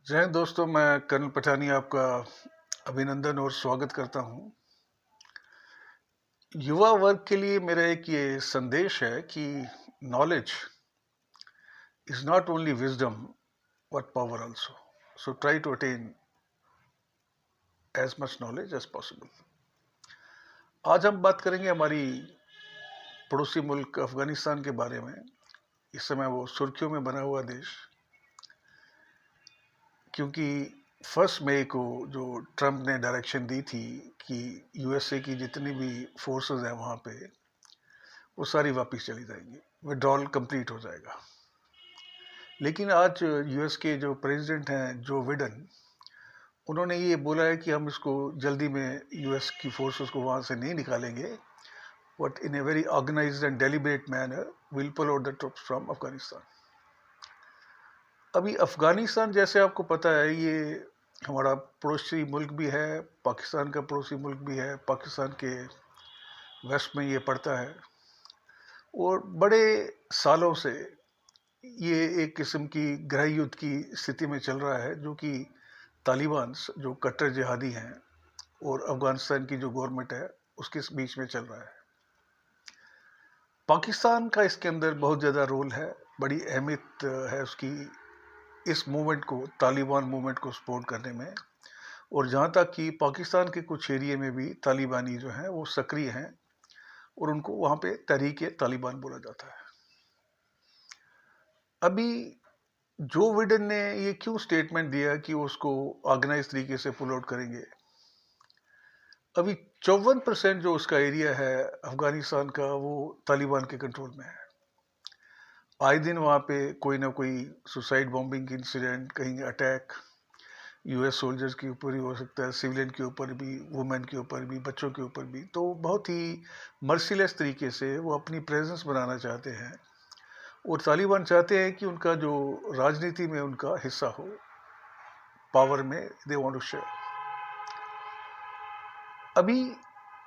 जय हिंद दोस्तों, मैं कर्नल पठानी आपका अभिनंदन और स्वागत करता हूं। युवा वर्ग के लिए मेरा एक ये संदेश है कि knowledge is not only wisdom but power also. So try to attain as much knowledge as possible. आज हम बात करेंगे हमारी पड़ोसी मुल्क अफगानिस्तान के बारे में। इस समय वो सुर्खियों में बना हुआ देश, क्योंकि 1 मई को जो ट्रंप ने डायरेक्शन दी थी कि यूएसए की जितनी भी फोर्सेस हैं वहाँ पे वो सारी वापस चली जाएंगी, विड्रॉल कंप्लीट हो जाएगा। लेकिन आज यूएस के जो प्रेसिडेंट हैं जो बिडेन, उन्होंने ये बोला है कि हम इसको जल्दी में यूएस की फोर्सेस को वहाँ से नहीं निकालेंगे, but in a very organised and deliberate manner will pull out the troops from Afghanistan. अभी अफगानिस्तान, जैसे आपको पता है, ये हमारा पड़ोसी मुल्क भी है, पाकिस्तान का पड़ोसी मुल्क भी है। पाकिस्तान के वेस्ट में ये पड़ता है और बड़े सालों से ये एक किस्म की गृह युद्ध की स्थिति में चल रहा है, जो कि तालिबान जो कट्टर जिहादी हैं और अफगानिस्तान की जो गवर्नमेंट है उसके बीच में चल रहा है। पाकिस्तान का इसके अंदर बहुत ज़्यादा रोल है, बड़ी अहमियत है उसकी इस मूवमेंट को, तालिबान मूवमेंट को सपोर्ट करने में। और जहाँ तक कि पाकिस्तान के कुछ एरिया में भी तालिबानी जो हैं वो सक्रिय हैं और उनको वहाँ पे तहरीक तालिबान बोला जाता है। अभी जो बिडेन ने ये क्यों स्टेटमेंट दिया कि वो उसको ऑर्गेनाइज तरीके से पुल आउट करेंगे? अभी 54% जो उसका एरिया है अफगानिस्तान का, वो तालिबान के कंट्रोल में है। आए दिन वहाँ पे कोई ना कोई सुसाइड बॉम्बिंग इंसिडेंट, कहीं अटैक यूएस सोल्जर्स के ऊपर ही हो सकता है, सिविलियन के ऊपर भी, वुमेन के ऊपर भी, बच्चों के ऊपर भी। तो बहुत ही मर्सीलेस तरीके से वो अपनी प्रेजेंस बनाना चाहते हैं और तालिबान चाहते हैं कि उनका जो राजनीति में उनका हिस्सा हो, पावर में दे वांट टू शेयर। अभी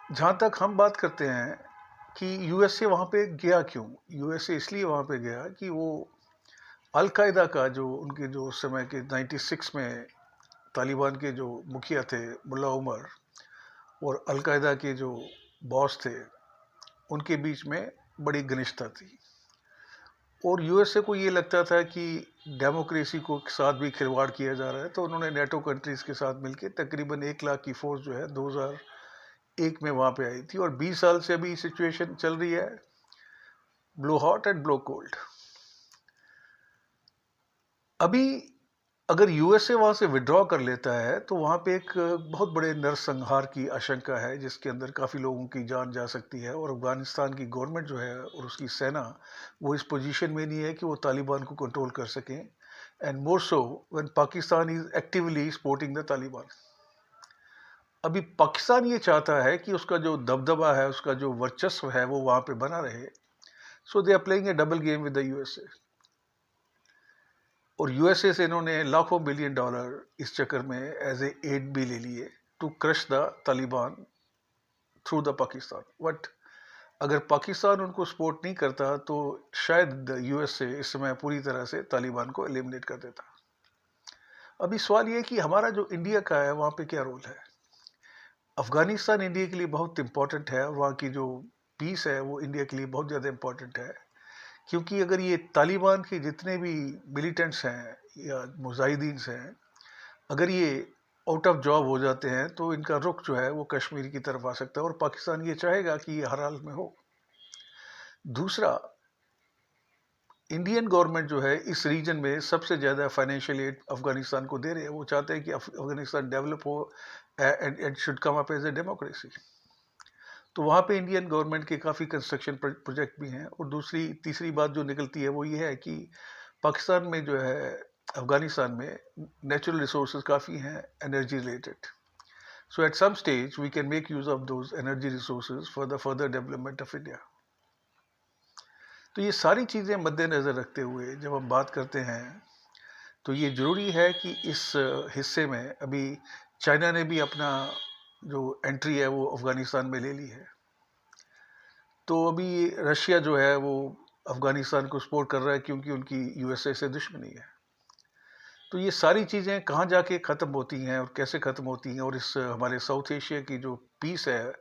जहाँ तक हम बात करते हैं कि यूएसए वहाँ पे गया क्यों, यूएसए इसलिए वहाँ पे गया कि वो अलकायदा का जो उनके जो उस समय के 96 में तालिबान के जो मुखिया थे मुल्ला उमर और अलकायदा के जो बॉस थे, उनके बीच में बड़ी घनिष्ठता थी और यूएसए को ये लगता था कि डेमोक्रेसी को साथ भी खिलवाड़ किया जा रहा है। तो उन्होंने नेटो कंट्रीज़ के साथ मिलकर तकरीबन 1 लाख की फोर्स जो है 2001 में वहाँ पे आई थी और 20 साल से अभी सिचुएशन चल रही है, blow hot and blow cold. अभी अगर यूएसए वहाँ से विड्रॉ कर लेता है तो वहाँ पे एक बहुत बड़े नरसंहार की आशंका है, जिसके अंदर काफ़ी लोगों की जान जा सकती है। और अफगानिस्तान की गवर्नमेंट जो है और उसकी सेना, वो इस पोजीशन में नहीं है कि वो तालिबान को कंट्रोल कर सकें, and more so when Pakistan is actively supporting the Taliban. अभी पाकिस्तान ये चाहता है कि उसका जो दबदबा है, उसका जो वर्चस्व है, वो वहाँ पे बना रहे। So they are playing a double game with the USA. और यूएसए से इन्होंने लाखों बिलियन डॉलर इस चक्कर में एज ए एड भी ले लिए to crush the Taliban through the Pakistan. But अगर पाकिस्तान उनको सपोर्ट नहीं करता तो शायद यूएसए इस समय पूरी तरह से तालिबान को एलिमिनेट कर देता। अभी सवाल ये है कि हमारा जो इंडिया का है वहाँ पे क्या रोल है। अफगानिस्तान इंडिया के लिए बहुत इंपॉर्टेंट है और वहाँ की जो पीस है वो इंडिया के लिए बहुत ज़्यादा इंपॉर्टेंट है, क्योंकि अगर ये तालिबान के जितने भी मिलिटेंट्स हैं या मुजाहिदीन हैं, अगर ये आउट ऑफ जॉब हो जाते हैं तो इनका रुख जो है वो कश्मीर की तरफ आ सकता है और पाकिस्तान ये चाहेगा कि ये हर हाल में हो। दूसरा, इंडियन गवर्नमेंट जो है इस रीजन में सबसे ज़्यादा फाइनेंशियल एड अफगानिस्तान को दे रहे हैं। वो चाहते हैं कि अफगानिस्तान डेवलप हो and should come up as a democracy. तो वहाँ पे इंडियन गवर्नमेंट के काफ़ी कंस्ट्रक्शन प्रोजेक्ट भी हैं। और दूसरी तीसरी बात जो निकलती है वो ये है कि पाकिस्तान में जो है, अफगानिस्तान में नेचुरल रिसोर्सेज काफ़ी हैं energy related. So at some stage we can make use of those energy resources for the further development of India. तो ये सारी चीज़ें मद्देनज़र रखते हुए जब हम बात करते हैं तो ये ज़रूरी है कि इस हिस्से में अभी चाइना ने भी अपना जो एंट्री है वो अफ़गानिस्तान में ले ली है। तो अभी रशिया जो है वो अफ़गानिस्तान को सपोर्ट कर रहा है क्योंकि उनकी यूएसए से दुश्मनी है। तो ये सारी चीज़ें कहाँ जाके ख़त्म होती हैं और कैसे ख़त्म होती हैं, और इस हमारे साउथ एशिया की जो पीस है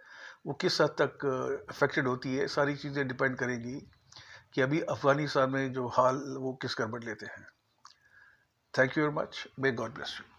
वो किस हद तक अफेक्टेड होती है, सारी चीज़ें डिपेंड करेंगी कि अभी अफ़गानिस्तान में जो हाल वो किस करवट लेते हैं। Thank you very much. May God bless you.